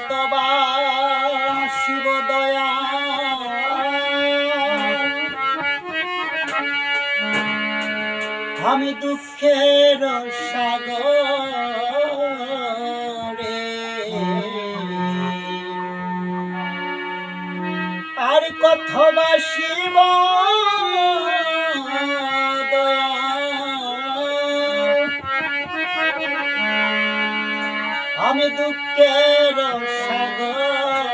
কতবা শিব দয়াল, আমি দুঃখের সাগরে, আর কতবা শিব দয়াল, আমি দুঃখের সাগরে,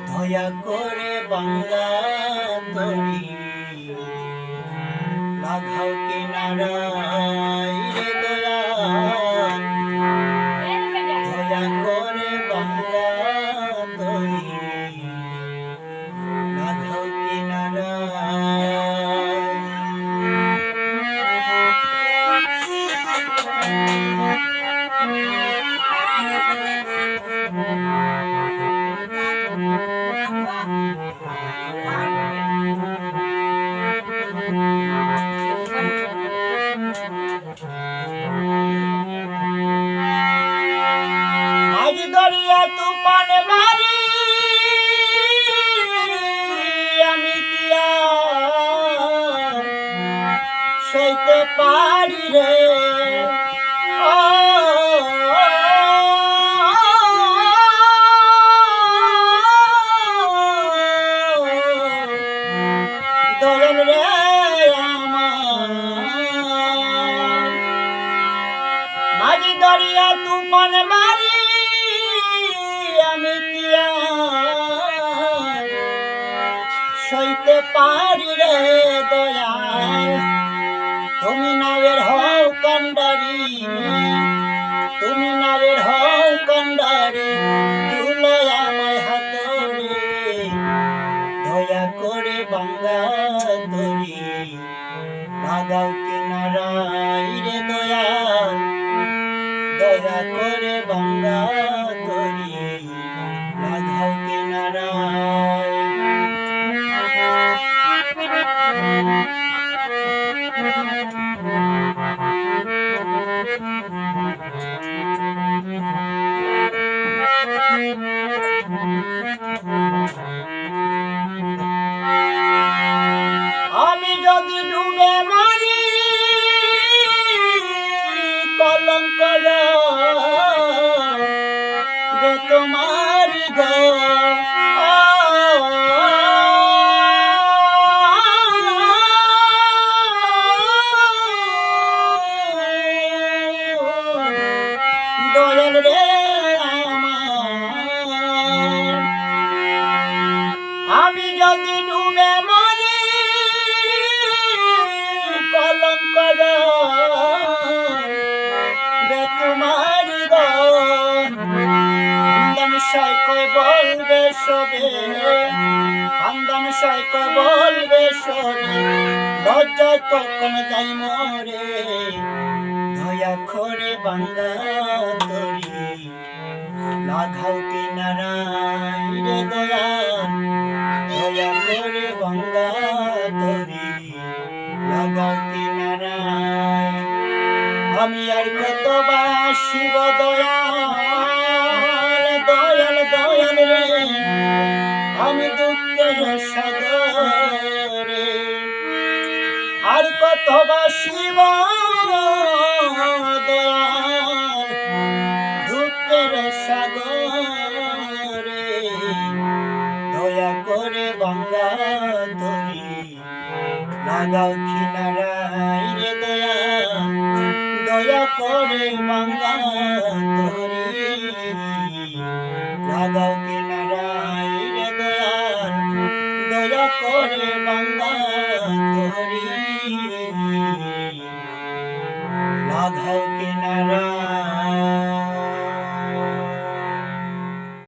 দয়া করে বাংলা তরি লাগাও কিনারায় রে দয়াল, দয়া করে বাংলা তরি লাগাও কিনারায়। মাঝি দরিয়া তুফান মারি আমি কি আর সইতে পারি রে, দয়াল রে আমার। মাঝি দরিয়া তুফান মারি আমি কি আর সইতে পারি রে দয়াল, তুমি নাবের হও কান্ডারি, তুমি নাবের হও কান্ডারি, তুলো আমায় হাতরে, দয়া করে বাংলা তরি লাগাও কিনারায় রে দয়াল, দয়া করে বাংলা তরি লাগাও কিনারায়। আমি যদি ডুবে মরি কলঙ্ক রে তোমার গো, দয়াল রে আমার। আমি যদি ডুবে মরি কলঙ্ক রে তোমার গো, খানদান সাইকয় বলবে সবে, খানদান সাইকয় বলবে সবে, লজ্জায় তখন যাই মরে, দয়া করে বাংলা তরি লাগাও কিনারায় রে দয়াল, দয়া করে বাংলা তরি লাগাও কিনারায়। আমি আর কতবা শিব দয়াল, দয়াল দয়াল রে, আমি দুঃখের সাগরে, আর কতবা শিব দয়াল, দুঃখের সাগরে, দয়া করে বাংলা তরি লাগাও কিনারায় রে দয়াল, দয়া করে বাংলা তরি লাগাও।